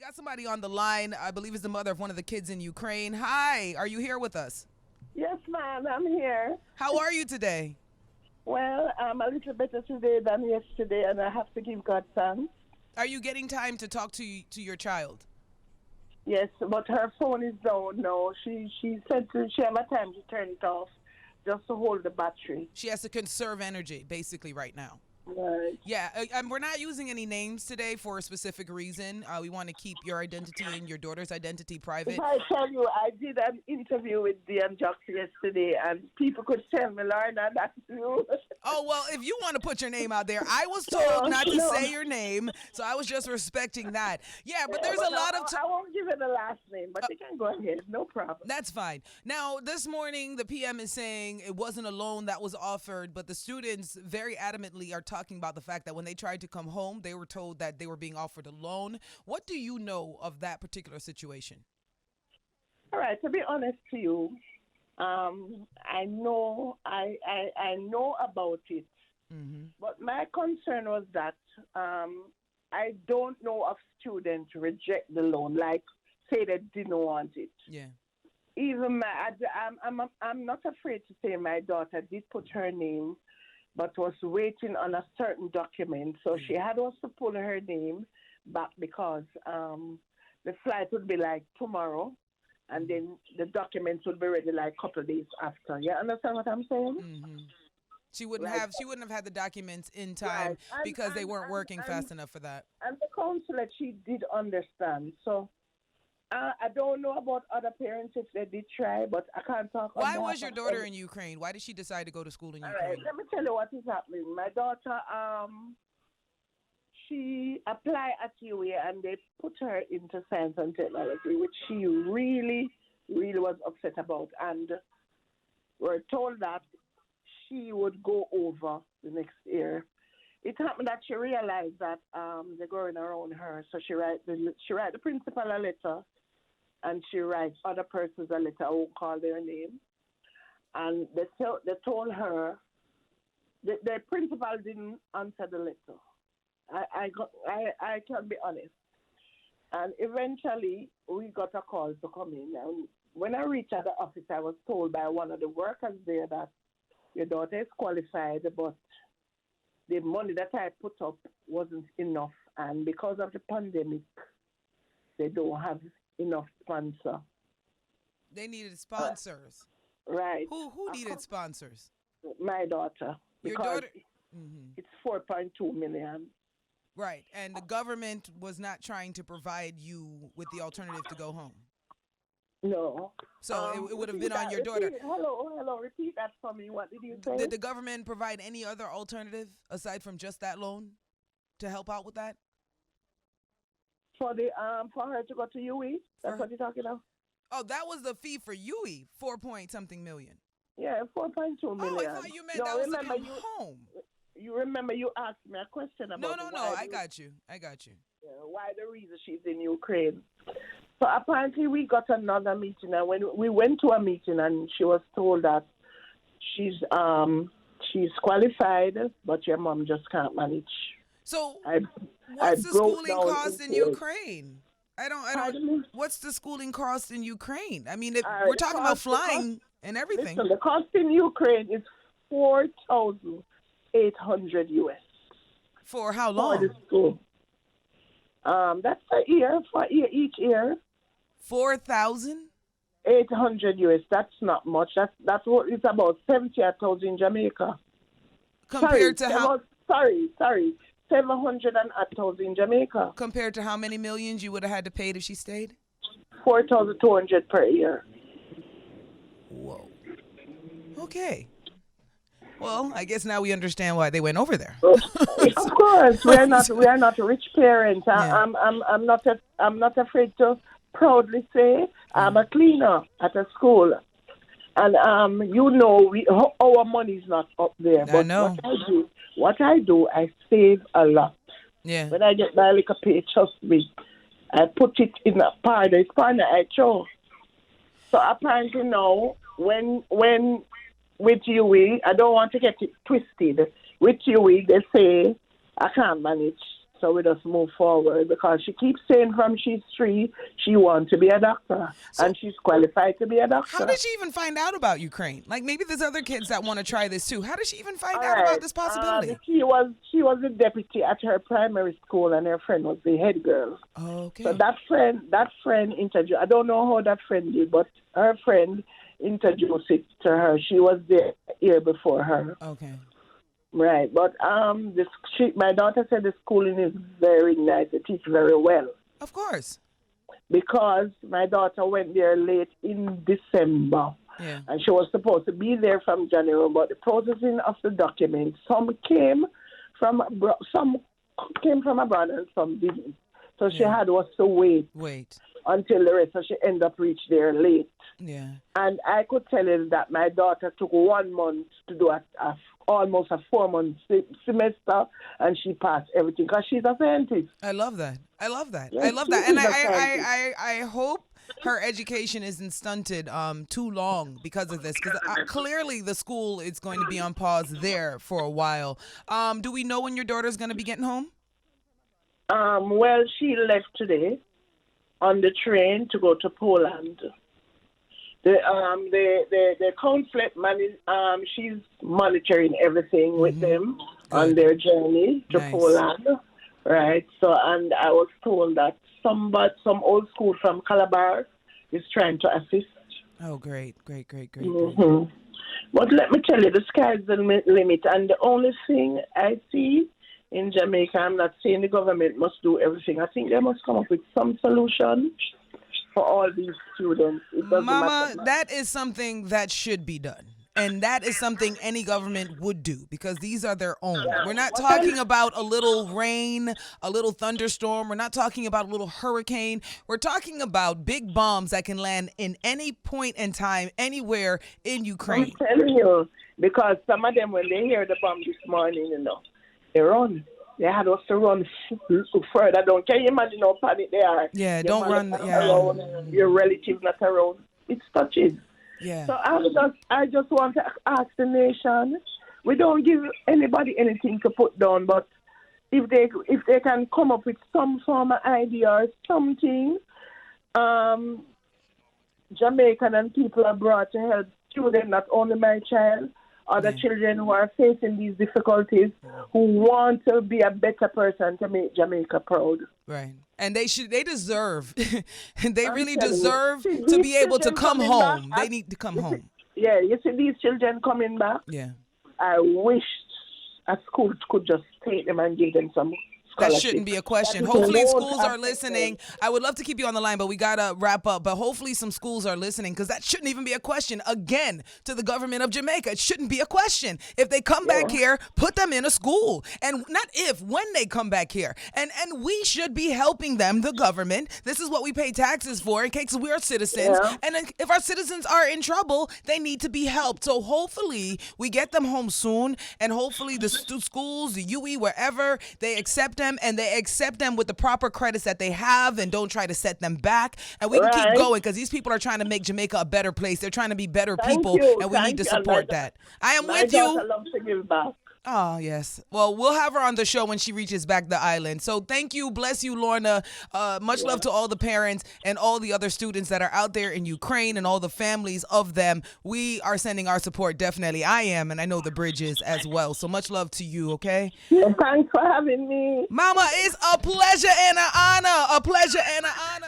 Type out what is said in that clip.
got somebody on the line. I believe is the mother of one of the kids in Ukraine. Hi, are you here with us? Yes, ma'am, I'm here. How are you today? Well, I'm a little better today than yesterday, and I have to give God thanks. Are you getting time to talk to your child? Yes, but her phone is down now. She said she have a time to turn it off just to hold the battery. She has to conserve energy, basically, right now. Right. Yeah, we're not using any names today for a specific reason. We want to keep your identity and your daughter's identity private. If I tell you, I did an interview with Dean Jackson yesterday, and people could tell me, Lorna, that's you. Oh, well, if you want to put your name out there, I was told not to say your name, so I was just respecting that. Yeah, but there's a lot of... I won't give it the last name, but you can go ahead. No problem. That's fine. Now, this morning, the PM is saying it wasn't a loan that was offered, but the students very adamantly are talking about the fact that when they tried to come home, they were told that they were being offered a loan. What do you know of that particular situation? All right, to be honest to you, I know about it, but my concern was that I don't know of students reject the loan, like say they didn't want it. Yeah. Even I'm not afraid to say my daughter did put her name, but was waiting on a certain document, so she had us to pull her name back because the flight would be like tomorrow. And then the documents would be ready like a couple of days after. You understand what I'm saying? Mm-hmm. She wouldn't have had the documents in time because they weren't working fast enough for that. And the counselor, she did understand. So I don't know about other parents if they did try, but I can't talk. Why was your daughter in Ukraine? Why did she decide to go to school in Ukraine? All right, let me tell you what is happening. My daughter, she applied at UA and they put her into science and technology, which she really, really was upset about. And we're told that she would go over the next year. It happened that she realized that they're going around her, so she write the principal a letter, and she writes other persons a letter. I won't call their name. And they told her the principal didn't answer the letter. I can be honest. And eventually, we got a call to come in. And when I reached at the office, I was told by one of the workers there that your daughter is qualified, but the money that I put up wasn't enough. And because of the pandemic, they don't have enough sponsor. They needed sponsors. Right. Who needed sponsors? My daughter. Your daughter? It's 4.2 million. Right, and the government was not trying to provide you with the alternative to go home. No. So it would have been on your daughter. Hello, repeat that for me. What did you say? Did the government provide any other alternative aside from just that loan to help out with that? For her to go to UE? That's what you're talking about? Oh, that was the fee for UE, 4-point-something million. Yeah, 4.2 million. Oh, I thought you meant that was to come home. You remember you asked me a question about No, I got you. Why the reason she's in Ukraine. So apparently we got another meeting, and when we went to a meeting and she was told that she's qualified, but your mom just can't manage. So what's the schooling cost in Ukraine? I don't. What's the schooling cost in Ukraine? I mean, we're talking about flying and everything. Listen, the cost in Ukraine is $4,800 US. For how long? For the school. That's for each year. 4,000? 800 US. That's not much. That's what it's about 70,000 in Jamaica. Compared to how? Sorry. 700,000 in Jamaica. Compared to how many millions you would have had to pay if she stayed? 4,200 per year. Whoa. Okay. Well, I guess now we understand why they went over there. Of course, we are not rich parents. Yeah. I'm not afraid to proudly say I'm a cleaner at a school, and our money is not up there. But I know. What I do, I save a lot. Yeah. When I get my little pay, trust me, I put it in a partner. It's partner I chose. So apparently now, when with UE, I don't want to get it twisted. With UE, they say I can't manage. So we just move forward because she keeps saying from she's 3, she wants to be a doctor and she's qualified to be a doctor. How did she even find out about Ukraine? Like maybe there's other kids that want to try this too. How did she even find out about this possibility? She was the deputy at her primary school and her friend was the head girl. Okay. So that friend introduced, I don't know how that friend did, but her friend introduced it to her. She was there year before her. Okay. Right, but my daughter said the schooling is very nice. They teach very well. Of course. Because my daughter went there late in December. Yeah. And she was supposed to be there from January, but the processing of the documents, some came from abroad and some didn't. So she had was to wait until the rest, so she ended up reached there late. Yeah. And I could tell you that my daughter took 1 month to do almost a 4-month semester, and she passed everything because she's a scientist. I love that. Yes, I love that. And I hope her education isn't stunted too long because of this, because clearly the school is going to be on pause there for a while. Do we know when your daughter's going to be getting home? Well, she left today on the train to go to Poland. The consulate she's monitoring everything with them on their journey to Poland, right? So, and I was told that some old school from Calabar is trying to assist. Oh, great. Mm-hmm. But let me tell you, the sky's the limit, and the only thing I see in Jamaica, I'm not saying the government must do everything. I think they must come up with some solution for all these students. It doesn't Mama, matter. that is something that should be done. And that is something any government would do because these are their own. We're not talking about a little rain, a little thunderstorm. We're not talking about a little hurricane. We're talking about big bombs that can land in any point in time, anywhere in Ukraine. I'm telling you, because some of them, when they hear the bomb this morning, they run. They had us to run further down. Can you imagine how panic they are? Yeah, don't run. Around, your relatives not around. It's touching. Yeah. So I just want to ask the nation. We don't give anybody anything to put down, but if they can come up with some form of idea or something, Jamaican and people abroad to help students, not only my child, other children who are facing these difficulties, who want to be a better person to make Jamaica proud. Right. And they deserve, they really deserve to be able to come home. They need to come home. Yeah, you see these children coming back? Yeah. I wish a school could just take them and give them some That shouldn't be a question. Hopefully schools are listening. I would love to keep you on the line, but we got to wrap up. But hopefully some schools are listening because that shouldn't even be a question. Again, to the government of Jamaica, it shouldn't be a question. If they come back here, put them in a school. And not if, when they come back here. And we should be helping them, the government. This is what we pay taxes for in case we're citizens. Yeah. And if our citizens are in trouble, they need to be helped. So hopefully we get them home soon. And hopefully the schools, the UE, wherever, they accept them. And they accept them with the proper credits that they have and don't try to set them back. And we can keep going because these people are trying to make Jamaica a better place. They're trying to be better people, and we need to support that. I am with you. I love to give back. Oh, yes. Well, we'll have her on the show when she reaches back the island. So thank you. Bless you, Lorna. Much love to all the parents and all the other students that are out there in Ukraine and all the families of them. We are sending our support, definitely. I am, and I know the bridge is as well. So much love to you, okay? Yeah, thanks for having me. Mama, it's a pleasure and an honor. A pleasure and an honor.